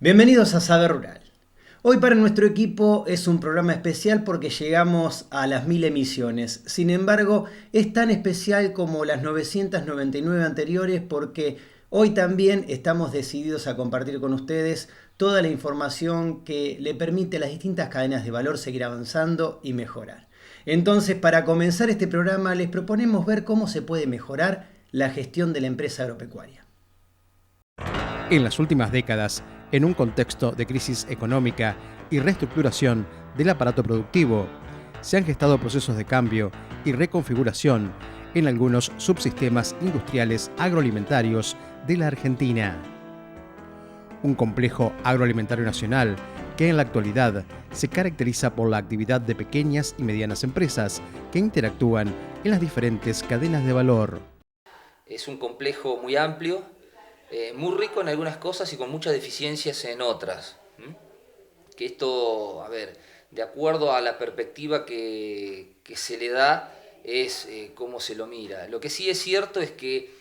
Bienvenidos a Saber Rural. Hoy para nuestro equipo es un programa especial porque llegamos a las 1000 emisiones. Sin embargo, es tan especial como las 999 anteriores porque hoy también estamos decididos a compartir con ustedes toda la información que le permite a las distintas cadenas de valor seguir avanzando y mejorar. Entonces, para comenzar este programa, les proponemos ver cómo se puede mejorar la gestión de la empresa agropecuaria. En las últimas décadas, en un contexto de crisis económica y reestructuración del aparato productivo, se han gestado procesos de cambio y reconfiguración en algunos subsistemas industriales agroalimentarios de la Argentina. Un complejo agroalimentario nacional que en la actualidad se caracteriza por la actividad de pequeñas y medianas empresas que interactúan en las diferentes cadenas de valor. Es un complejo muy amplio, muy rico en algunas cosas y con muchas deficiencias en otras. Que esto, de acuerdo a la perspectiva que se le da, es cómo se lo mira. Lo que sí es cierto es que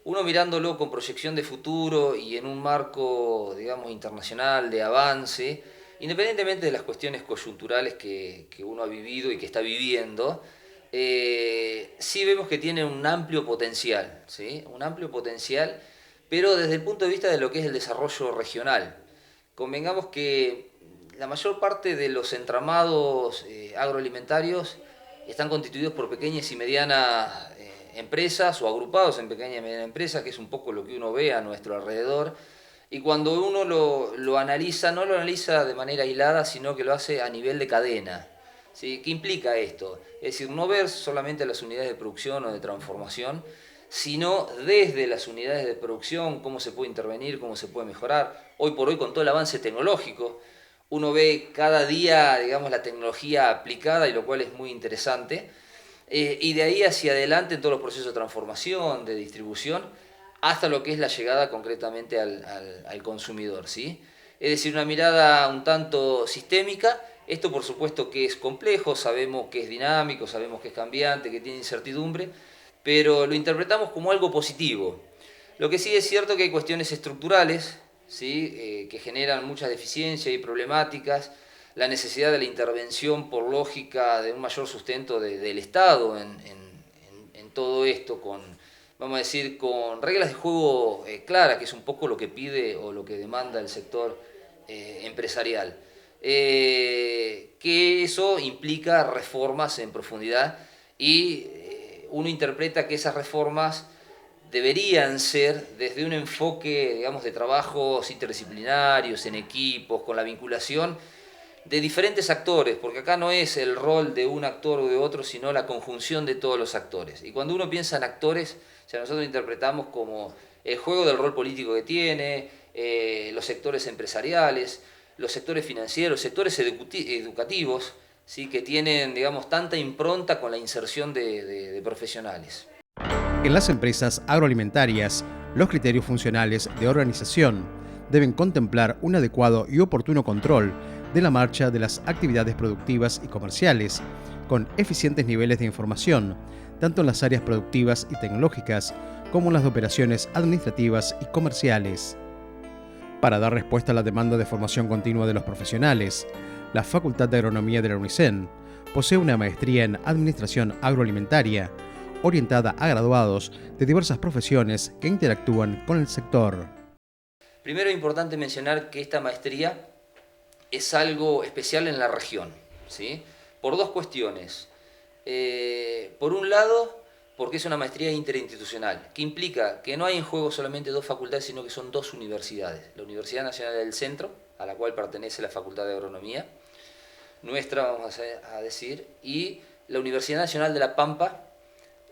uno mirándolo con proyección de futuro y en un marco, digamos, internacional de avance, independientemente de las cuestiones coyunturales que uno ha vivido y que está viviendo, sí vemos que tiene un amplio potencial, ¿sí? Un amplio potencial, pero desde el punto de vista de lo que es el desarrollo regional. Convengamos que la mayor parte de los entramados agroalimentarios están constituidos por pequeñas y medianas empresas o agrupados en pequeñas y medianas empresas, que es un poco lo que uno ve a nuestro alrededor. Y cuando uno lo analiza, no lo analiza de manera aislada, sino que lo hace a nivel de cadena. ¿Sí? ¿Qué implica esto? Es decir, no ver solamente las unidades de producción o de transformación, sino desde las unidades de producción, cómo se puede intervenir, cómo se puede mejorar. Hoy por hoy, con todo el avance tecnológico, uno ve cada día, digamos, la tecnología aplicada, y lo cual es muy interesante, y de ahí hacia adelante en todos los procesos de transformación, de distribución, hasta lo que es la llegada concretamente al consumidor, ¿sí? Es decir, una mirada un tanto sistémica. Esto por supuesto que es complejo, sabemos que es dinámico, sabemos que es cambiante, que tiene incertidumbre, pero lo interpretamos como algo positivo. Lo que sí es cierto que hay cuestiones estructurales, ¿sí? Que generan muchas deficiencias y problemáticas, la necesidad de la intervención por lógica de un mayor sustento del Estado en todo esto, vamos a decir, con reglas de juego claras, que es un poco lo que pide o lo que demanda el sector empresarial. Que eso implica reformas en profundidad y uno interpreta que esas reformas deberían ser desde un enfoque, digamos, de trabajos interdisciplinarios, en equipos, con la vinculación de diferentes actores, porque acá no es el rol de un actor o de otro, sino la conjunción de todos los actores. Y cuando uno piensa en actores, o sea, nosotros interpretamos como el juego del rol político que tiene, los sectores empresariales, los sectores financieros, sectores educativos, ¿sí? Que tienen, digamos, tanta impronta con la inserción de profesionales. En las empresas agroalimentarias, los criterios funcionales de organización deben contemplar un adecuado y oportuno control de la marcha de las actividades productivas y comerciales, con eficientes niveles de información, tanto en las áreas productivas y tecnológicas como en las de operaciones administrativas y comerciales. Para dar respuesta a la demanda de formación continua de los profesionales, la Facultad de Agronomía de la UNICEN posee una maestría en Administración Agroalimentaria, orientada a graduados de diversas profesiones que interactúan con el sector. Primero es importante mencionar que esta maestría es algo especial en la región, ¿sí? Por dos cuestiones. Por un lado, porque es una maestría interinstitucional, que implica que no hay en juego solamente dos facultades, sino que son dos universidades. La Universidad Nacional del Centro, a la cual pertenece la Facultad de Agronomía, nuestra, vamos a decir, y la Universidad Nacional de La Pampa,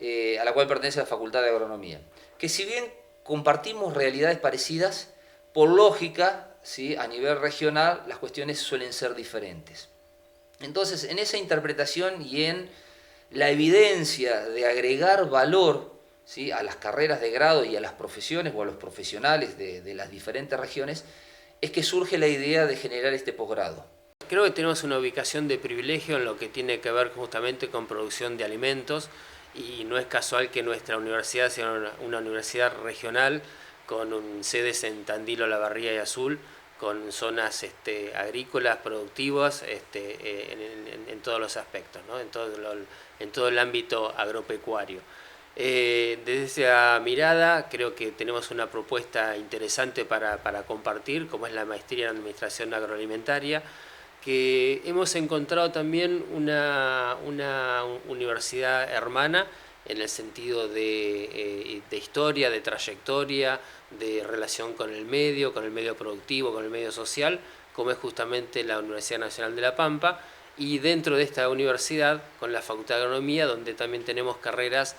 a la cual pertenece la Facultad de Agronomía. Que si bien compartimos realidades parecidas, por lógica, ¿sí? A nivel regional las cuestiones suelen ser diferentes. Entonces, en esa interpretación y en la evidencia de agregar valor, ¿sí? A las carreras de grado y a las profesiones o a los profesionales de las diferentes regiones, es que surge la idea de generar este posgrado. Creo que tenemos una ubicación de privilegio en lo que tiene que ver justamente con producción de alimentos, y no es casual que nuestra universidad sea una universidad regional con sedes en Tandil, Olavarría y Azul, con zonas agrícolas, productivas, en todos los aspectos, ¿no? En todo el ámbito agropecuario. Desde esa mirada creo que tenemos una propuesta interesante para compartir, como es la maestría en Administración Agroalimentaria, que hemos encontrado también una universidad hermana en el sentido de historia, de trayectoria, de relación con el medio productivo, con el medio social, como es justamente la Universidad Nacional de La Pampa, y dentro de esta universidad, con la Facultad de Agronomía, donde también tenemos carreras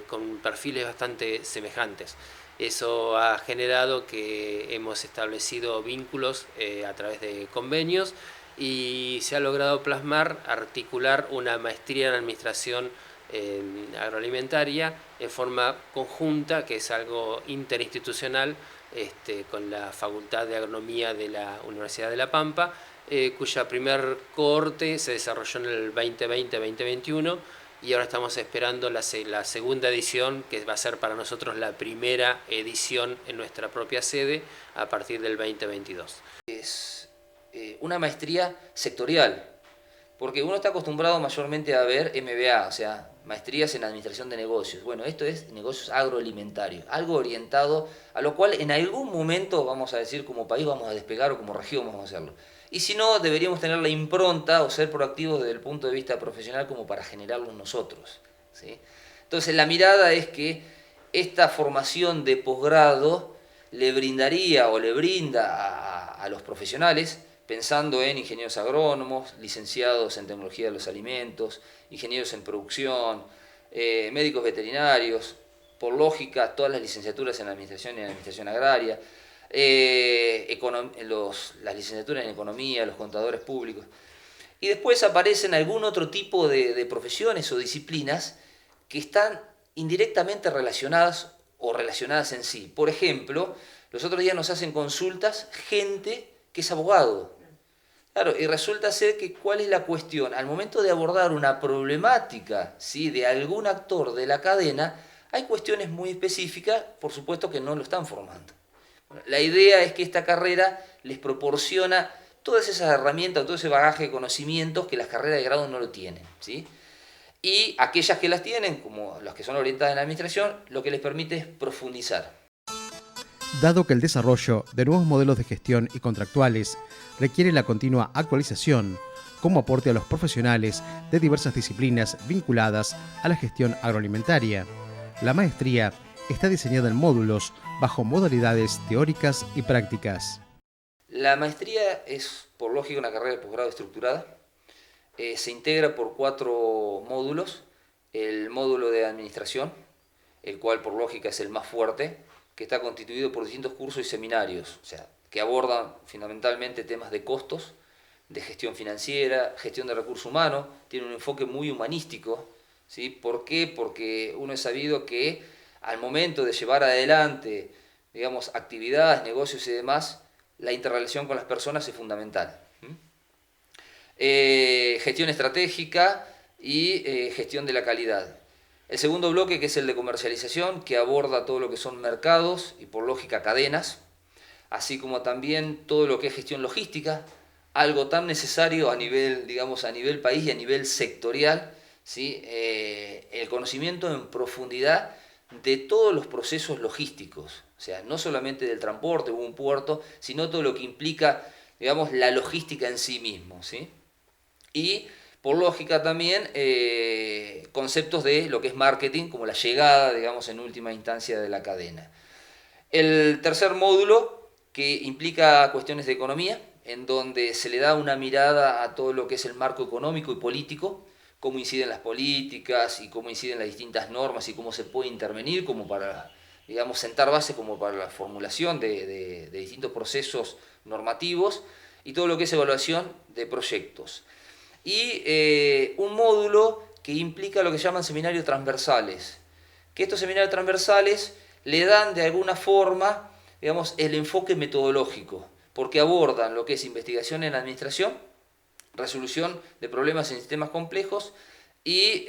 con perfiles bastante semejantes. Eso ha generado que hemos establecido vínculos a través de convenios y se ha logrado plasmar, articular una maestría en Administración agroalimentaria en forma conjunta, que es algo interinstitucional, con la Facultad de Agronomía de la Universidad de La Pampa, cuya primer cohorte se desarrolló en el 2020-2021 y ahora estamos esperando la segunda edición, que va a ser para nosotros la primera edición en nuestra propia sede a partir del 2022. Es una maestría sectorial, porque uno está acostumbrado mayormente a ver MBA, o sea, maestrías en administración de negocios. Bueno, esto es negocios agroalimentarios, algo orientado a lo cual en algún momento, vamos a decir, como país vamos a despegar o como región vamos a hacerlo. Y si no, deberíamos tener la impronta o ser proactivos desde el punto de vista profesional como para generarlos nosotros, ¿sí? Entonces la mirada es que esta formación de posgrado le brindaría o le brinda a los profesionales, pensando en ingenieros agrónomos, licenciados en tecnología de los alimentos, ingenieros en producción, médicos veterinarios, por lógica, todas las licenciaturas en administración y en administración agraria, las licenciaturas en economía, los contadores públicos. Y después aparecen algún otro tipo de profesiones o disciplinas que están indirectamente relacionadas o relacionadas en sí. Por ejemplo, los otros días nos hacen consultas gente que es abogado. Claro, y resulta ser que ¿cuál es la cuestión? Al momento de abordar una problemática, ¿sí?, de algún actor de la cadena, hay cuestiones muy específicas, por supuesto, que no lo están formando. Bueno, la idea es que esta carrera les proporciona todas esas herramientas, todo ese bagaje de conocimientos que las carreras de grado no lo tienen, ¿sí? Y aquellas que las tienen, como las que son orientadas en la administración, lo que les permite es profundizar. Dado que el desarrollo de nuevos modelos de gestión y contractuales requiere la continua actualización, como aporte a los profesionales de diversas disciplinas vinculadas a la gestión agroalimentaria, la maestría está diseñada en módulos bajo modalidades teóricas y prácticas. La maestría es, por lógica, una carrera de posgrado estructurada. Se integra por 4 módulos. El módulo de administración, el cual por lógica es el más fuerte, que está constituido por distintos cursos y seminarios, o sea, que abordan fundamentalmente temas de costos, de gestión financiera, gestión de recursos humanos, tiene un enfoque muy humanístico, ¿sí? ¿Por qué? Porque uno es sabido que al momento de llevar adelante, digamos, actividades, negocios y demás, la interrelación con las personas es fundamental. Gestión estratégica y gestión de la calidad. El segundo bloque, que es el de comercialización, que aborda todo lo que son mercados y por lógica cadenas, así como también todo lo que es gestión logística, algo tan necesario a nivel, digamos, a nivel país y a nivel sectorial, ¿sí? El conocimiento en profundidad de todos los procesos logísticos, o sea, no solamente del transporte o un puerto, sino todo lo que implica, digamos, la logística en sí mismo, ¿sí? Y por lógica también conceptos de lo que es marketing, como la llegada, digamos, en última instancia de la cadena. El tercer módulo, que implica cuestiones de economía, en donde se le da una mirada a todo lo que es el marco económico y político, cómo inciden las políticas y cómo inciden las distintas normas y cómo se puede intervenir como para, digamos, sentar base como para la formulación de distintos procesos normativos y todo lo que es evaluación de proyectos. Y un módulo que implica lo que se llaman seminarios transversales, que estos seminarios transversales le dan de alguna forma, digamos, el enfoque metodológico, porque abordan lo que es investigación en administración, resolución de problemas en sistemas complejos y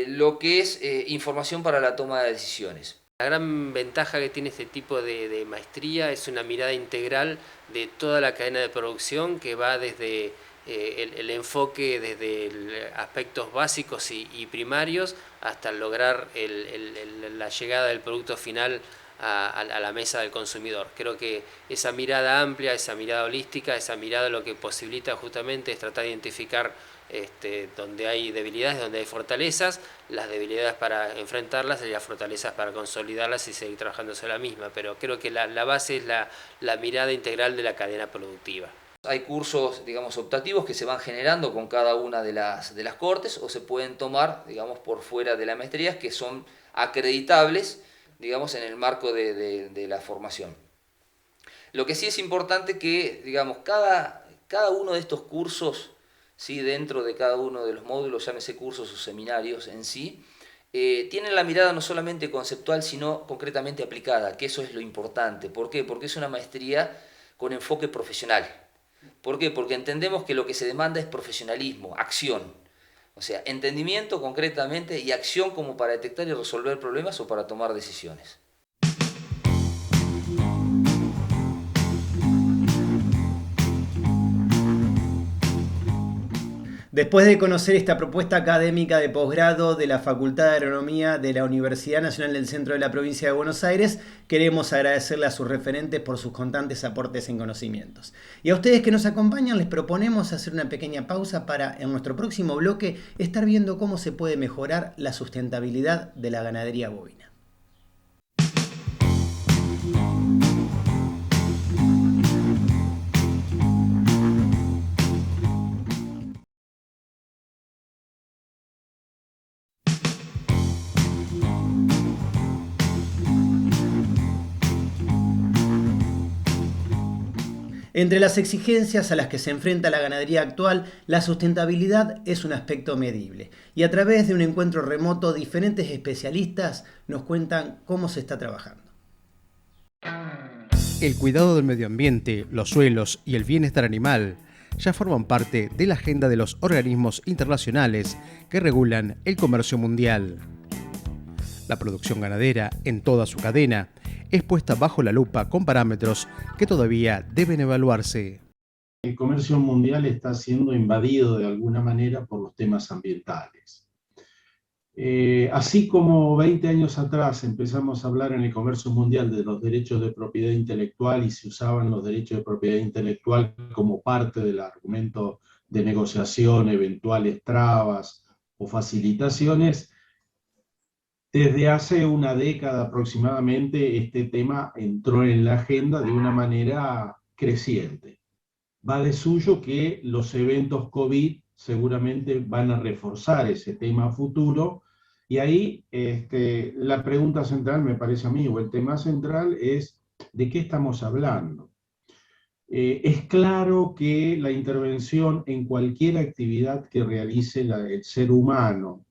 lo que es información para la toma de decisiones. La gran ventaja que tiene este tipo de maestría es una mirada integral de toda la cadena de producción que va desde el enfoque desde aspectos básicos y primarios hasta lograr la llegada del producto final a la mesa del consumidor. Creo que esa mirada amplia, esa mirada holística, esa mirada lo que posibilita justamente es tratar de identificar donde hay debilidades, donde hay fortalezas, las debilidades para enfrentarlas y las fortalezas para consolidarlas y seguir trabajando sobre la misma. Pero creo que la base es la mirada integral de la cadena productiva. Hay cursos, digamos, optativos que se van generando con cada una de las cortes o se pueden tomar, digamos, por fuera de las maestrías que son acreditables, digamos, en el marco de la formación. Lo que sí es importante que, digamos, cada uno de estos cursos, ¿sí? Dentro de cada uno de los módulos, llámese cursos o seminarios en sí, tienen la mirada no solamente conceptual, sino concretamente aplicada, que eso es lo importante. ¿Por qué? Porque es una maestría con enfoque profesional. ¿Por qué? Porque entendemos que lo que se demanda es profesionalismo, acción. O sea, entendimiento concretamente y acción como para detectar y resolver problemas o para tomar decisiones. Después de conocer esta propuesta académica de posgrado de la Facultad de Agronomía de la Universidad Nacional del Centro de la Provincia de Buenos Aires, queremos agradecerle a sus referentes por sus constantes aportes en conocimientos. Y a ustedes que nos acompañan les proponemos hacer una pequeña pausa para, en nuestro próximo bloque, estar viendo cómo se puede mejorar la sustentabilidad de la ganadería bovina. Entre las exigencias a las que se enfrenta la ganadería actual, la sustentabilidad es un aspecto medible. Y a través de un encuentro remoto, diferentes especialistas nos cuentan cómo se está trabajando. El cuidado del medio ambiente, los suelos y el bienestar animal ya forman parte de la agenda de los organismos internacionales que regulan el comercio mundial. La producción ganadera, en toda su cadena, es puesta bajo la lupa con parámetros que todavía deben evaluarse. El comercio mundial está siendo invadido de alguna manera por los temas ambientales. Así como 20 años atrás empezamos a hablar en el comercio mundial de los derechos de propiedad intelectual y se usaban los derechos de propiedad intelectual como parte del argumento de negociación, eventuales trabas o facilitaciones, desde hace una década aproximadamente este tema entró en la agenda de una manera creciente. Va de suyo que los eventos COVID seguramente van a reforzar ese tema a futuro, y ahí la pregunta central, me parece a mí, o el tema central es ¿de qué estamos hablando? Es claro que la intervención en cualquier actividad que realice el ser humano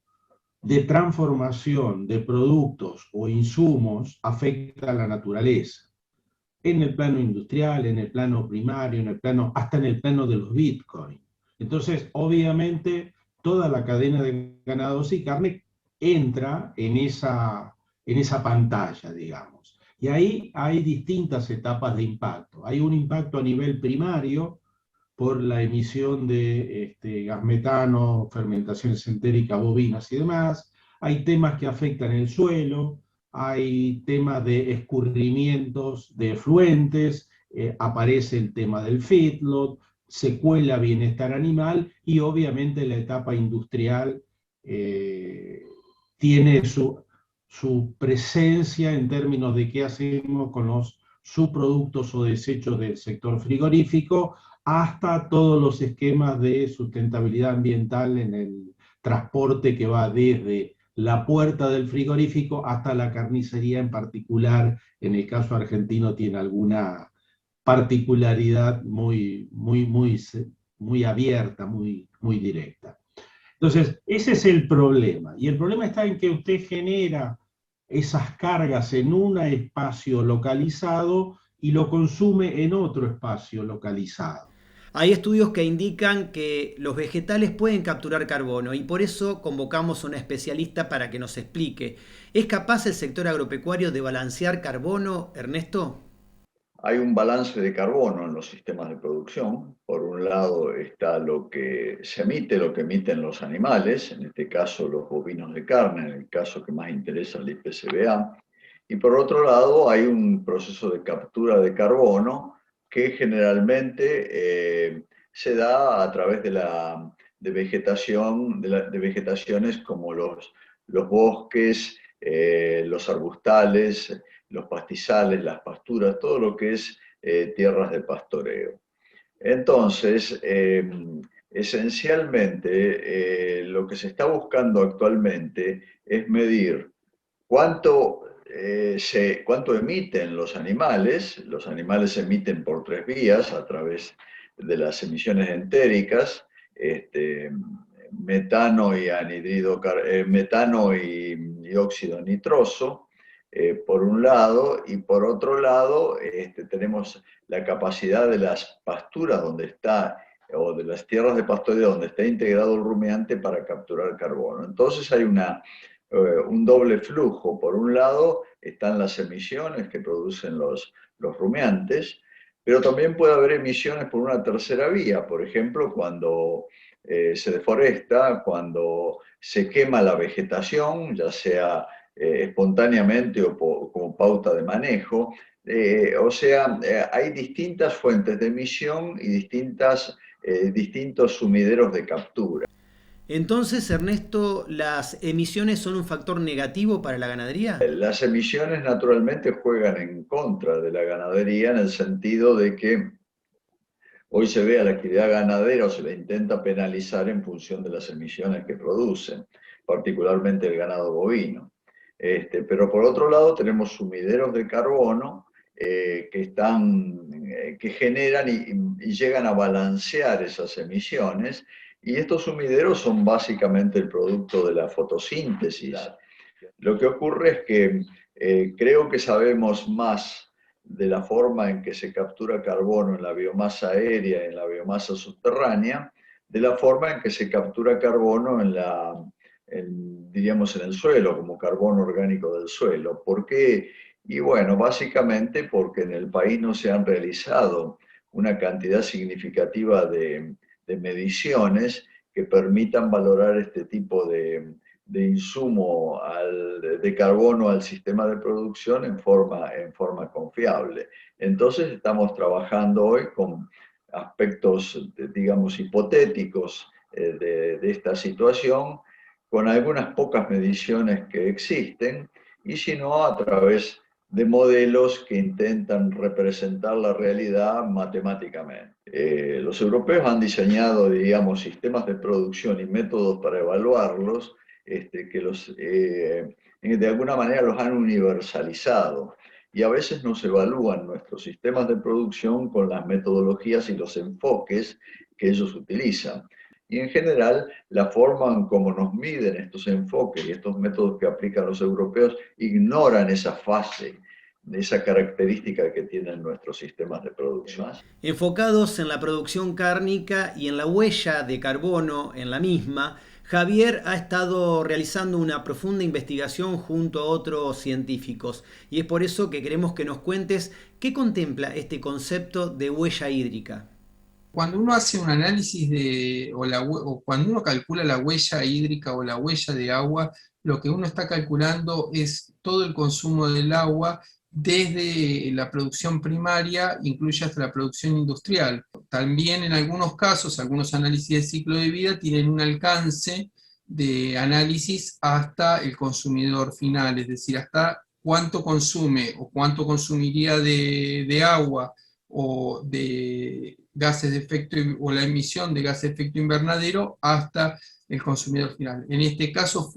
de transformación de productos o insumos afecta a la naturaleza, en el plano industrial, en el plano primario, hasta en el plano de los bitcoins. Entonces, obviamente, toda la cadena de ganados y carne entra en esa pantalla, digamos. Y ahí hay distintas etapas de impacto. Hay un impacto a nivel primario, por la emisión de gas metano, fermentaciones entéricas bovinas y demás. Hay temas que afectan el suelo, hay temas de escurrimientos de efluentes, aparece el tema del feedlot, se cuela bienestar animal y obviamente la etapa industrial tiene su presencia en términos de qué hacemos con los subproductos o desechos del sector frigorífico, hasta todos los esquemas de sustentabilidad ambiental en el transporte que va desde la puerta del frigorífico hasta la carnicería en particular. En el caso argentino tiene alguna particularidad muy abierta, muy directa. Entonces, ese es el problema. Y el problema está en que usted genera esas cargas en un espacio localizado y lo consume en otro espacio localizado. Hay estudios que indican que los vegetales pueden capturar carbono y por eso convocamos a una especialista para que nos explique. ¿Es capaz el sector agropecuario de balancear carbono, Ernesto? Hay un balance de carbono en los sistemas de producción. Por un lado está lo que se emite, lo que emiten los animales, en este caso los bovinos de carne, en el caso que más interesa el IPCBA. Y por otro lado hay un proceso de captura de carbono que generalmente se da a través de vegetación, de vegetaciones como los bosques, los arbustales, los pastizales, las pasturas, todo lo que es tierras de pastoreo. Entonces, esencialmente, lo que se está buscando actualmente es medir cuánto emiten los animales. Los animales emiten por 3 vías, a través de las emisiones entéricas, metano y metano y óxido nitroso, por un lado, y por otro lado tenemos la capacidad de las pasturas o de las tierras de pastoreo donde está integrado el rumiante para capturar carbono. Entonces hay un doble flujo. Por un lado están las emisiones que producen los rumiantes, pero también puede haber emisiones por una tercera vía, por ejemplo, cuando se deforesta, cuando se quema la vegetación, ya sea espontáneamente o como pauta de manejo. Hay distintas fuentes de emisión y distintos sumideros de captura. Entonces, Ernesto, ¿las emisiones son un factor negativo para la ganadería? Las emisiones naturalmente juegan en contra de la ganadería, en el sentido de que hoy se ve a la actividad ganadera o se la intenta penalizar en función de las emisiones que producen, particularmente el ganado bovino. Pero por otro lado tenemos sumideros de carbono que generan y llegan a balancear esas emisiones, y estos sumideros son básicamente el producto de la fotosíntesis. Lo que ocurre es que creo que sabemos más de la forma en que se captura carbono en la biomasa aérea y en la biomasa subterránea, de la forma en que se captura carbono diríamos en el suelo, como carbono orgánico del suelo. ¿Por qué? Y bueno, básicamente porque en el país no se han realizado una cantidad significativa de mediciones que permitan valorar este tipo de insumo de carbono al sistema de producción en forma confiable. Entonces estamos trabajando hoy con aspectos, digamos, hipotéticos de esta situación, con algunas pocas mediciones que existen, y si no, a través de modelos que intentan representar la realidad matemáticamente. Los europeos han diseñado, digamos, sistemas de producción y métodos para evaluarlos, que de alguna manera los han universalizado, y a veces no se evalúan nuestros sistemas de producción con las metodologías y los enfoques que ellos utilizan. Y en general, la forma en cómo nos miden estos enfoques y estos métodos que aplican los europeos ignoran esa fase, esa característica que tienen nuestros sistemas de producción. Enfocados en la producción cárnica y en la huella de carbono en la misma, Javier ha estado realizando una profunda investigación junto a otros científicos, y es por eso que queremos que nos cuentes qué contempla este concepto de huella hídrica. Cuando uno hace un análisis o cuando uno calcula la huella hídrica o la huella de agua, lo que uno está calculando es todo el consumo del agua desde la producción primaria, incluye hasta la producción industrial. También en algunos casos, algunos análisis de ciclo de vida tienen un alcance de análisis hasta el consumidor final, es decir, hasta cuánto consume o cuánto consumiría de agua o de gases de efecto, o la emisión de gases de efecto invernadero hasta el consumidor final. En este caso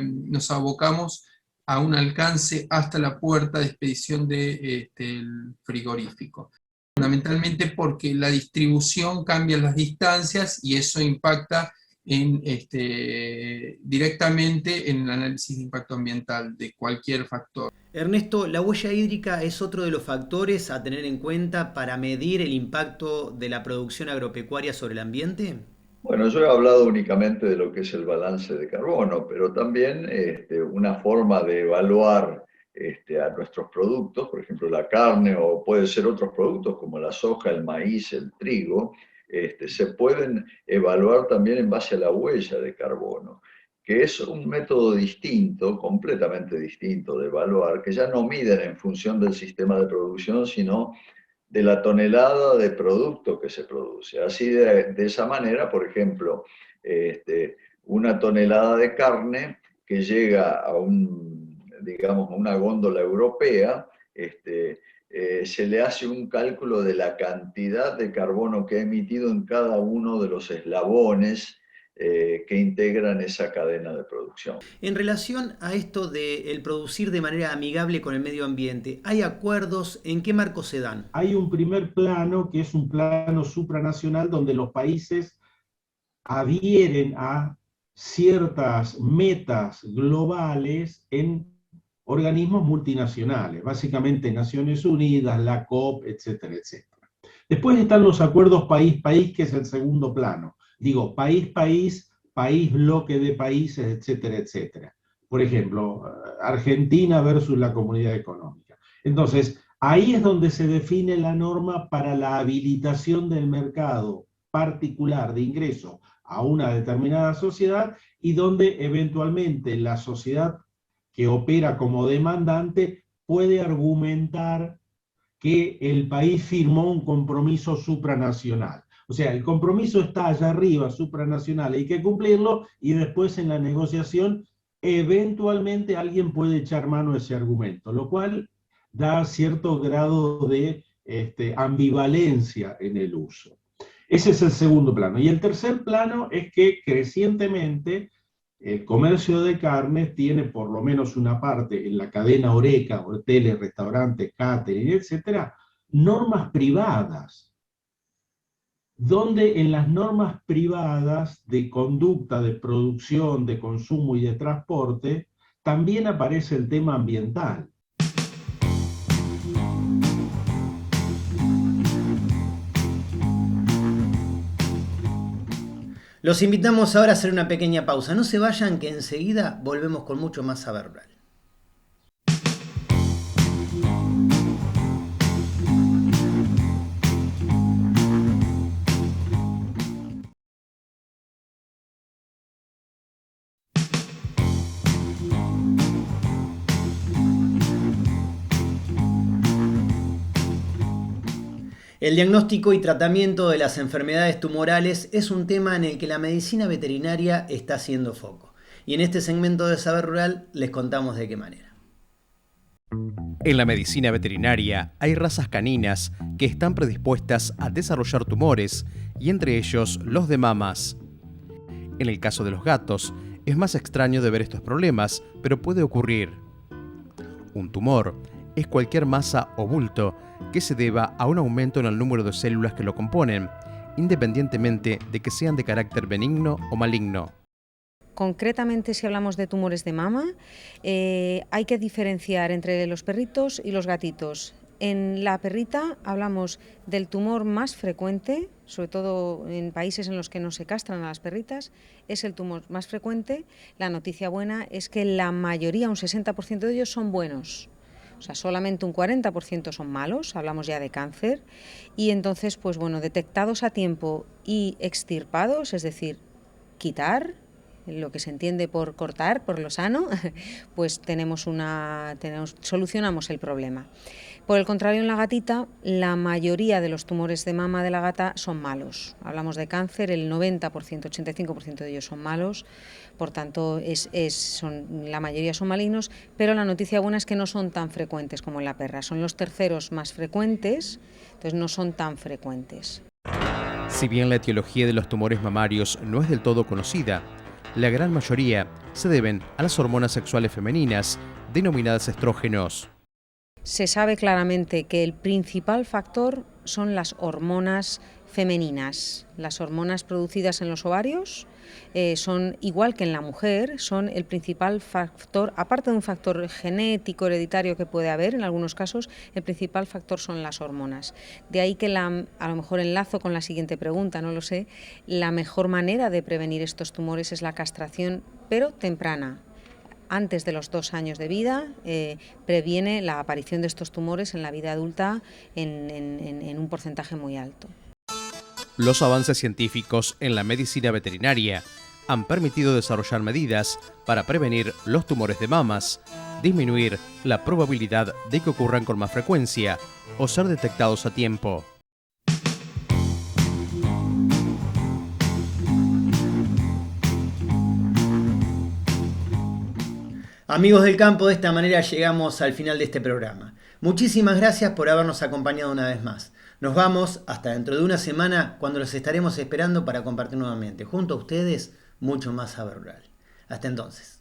nos abocamos a un alcance hasta la puerta de expedición del frigorífico. Fundamentalmente porque la distribución cambia las distancias y eso impacta directamente en el análisis de impacto ambiental de cualquier factor. Ernesto, ¿la huella hídrica es otro de los factores a tener en cuenta para medir el impacto de la producción agropecuaria sobre el ambiente? Bueno, yo he hablado únicamente de lo que es el balance de carbono, pero también una forma de evaluar a nuestros productos, por ejemplo la carne o puede ser otros productos como la soja, el maíz, el trigo, se pueden evaluar también en base a la huella de carbono, que es un método distinto, completamente distinto de evaluar, que ya no miden en función del sistema de producción, sino de la tonelada de producto que se produce. Así de esa manera, por ejemplo, una tonelada de carne que llega a digamos, a una góndola europea, se le hace un cálculo de la cantidad de carbono que ha emitido en cada uno de los eslabones que integran esa cadena de producción. En relación a esto de el producir de manera amigable con el medio ambiente, ¿hay acuerdos? ¿En qué marco se dan? Hay un primer plano que es un plano supranacional donde los países adhieren a ciertas metas globales en organismos multinacionales, básicamente Naciones Unidas, la COP, etcétera, etcétera. Después están los acuerdos país-país, que es el segundo plano. Digo, país-país, país-bloque de países, etcétera, etcétera. Por ejemplo, Argentina versus la Comunidad Económica. Entonces, ahí es donde se define la norma para la habilitación del mercado particular de ingreso a una determinada sociedad y donde eventualmente la sociedad que opera como demandante puede argumentar que el país firmó un compromiso supranacional. O sea, el compromiso está allá arriba, supranacional, hay que cumplirlo y después en la negociación eventualmente alguien puede echar mano a ese argumento, lo cual da cierto grado de ambivalencia en el uso. Ese es el segundo plano. Y el tercer plano es que crecientemente el comercio de carnes tiene por lo menos una parte en la cadena Horeca, hoteles, restaurantes, catering, etcétera, normas privadas, donde en las normas privadas de conducta, de producción, de consumo y de transporte, también aparece el tema ambiental. Los invitamos ahora a hacer una pequeña pausa. No se vayan, que enseguida volvemos con mucho más Saber Rural. El diagnóstico y tratamiento de las enfermedades tumorales es un tema en el que la medicina veterinaria está haciendo foco. Y en este segmento de Saber Rural les contamos de qué manera. En la medicina veterinaria hay razas caninas que están predispuestas a desarrollar tumores, y entre ellos los de mamas. En el caso de los gatos, es más extraño de ver estos problemas, pero puede ocurrir. Un tumor es cualquier masa o bulto que se deba a un aumento en el número de células que lo componen, independientemente de que sean de carácter benigno o maligno. Concretamente, si hablamos de tumores de mama, hay que diferenciar entre los perritos y los gatitos. En la perrita hablamos del tumor más frecuente, sobre todo en países en los que no se castran a las perritas, es el tumor más frecuente. La noticia buena es que la mayoría, un 60% de ellos, son buenos. O sea, solamente un 40% son malos, hablamos ya de cáncer, y entonces, pues bueno, detectados a tiempo y extirpados, es decir, quitar, lo que se entiende por cortar, por lo sano, pues solucionamos el problema. Por el contrario, en la gatita, la mayoría de los tumores de mama de la gata son malos. Hablamos de cáncer, el 90%, 85% de ellos son malos, por tanto, la mayoría son malignos, pero la noticia buena es que no son tan frecuentes como en la perra. Son los terceros más frecuentes, entonces no son tan frecuentes. Si bien la etiología de los tumores mamarios no es del todo conocida, la gran mayoría se deben a las hormonas sexuales femeninas, denominadas estrógenos. Se sabe claramente que el principal factor son las hormonas femeninas, las hormonas producidas en los ovarios, son, igual que en la mujer, son el principal factor, aparte de un factor genético, hereditario que puede haber en algunos casos, el principal factor son las hormonas. De ahí que a lo mejor enlazo con la siguiente pregunta, no lo sé, la mejor manera de prevenir estos tumores es la castración, pero temprana. Antes de los 2 años de vida, previene la aparición de estos tumores en la vida adulta en un porcentaje muy alto. Los avances científicos en la medicina veterinaria han permitido desarrollar medidas para prevenir los tumores de mamas, disminuir la probabilidad de que ocurran con más frecuencia o ser detectados a tiempo. Amigos del campo, de esta manera llegamos al final de este programa. Muchísimas gracias por habernos acompañado una vez más. Nos vamos hasta dentro de una semana, cuando los estaremos esperando para compartir nuevamente junto a ustedes mucho más saber rural. Hasta entonces.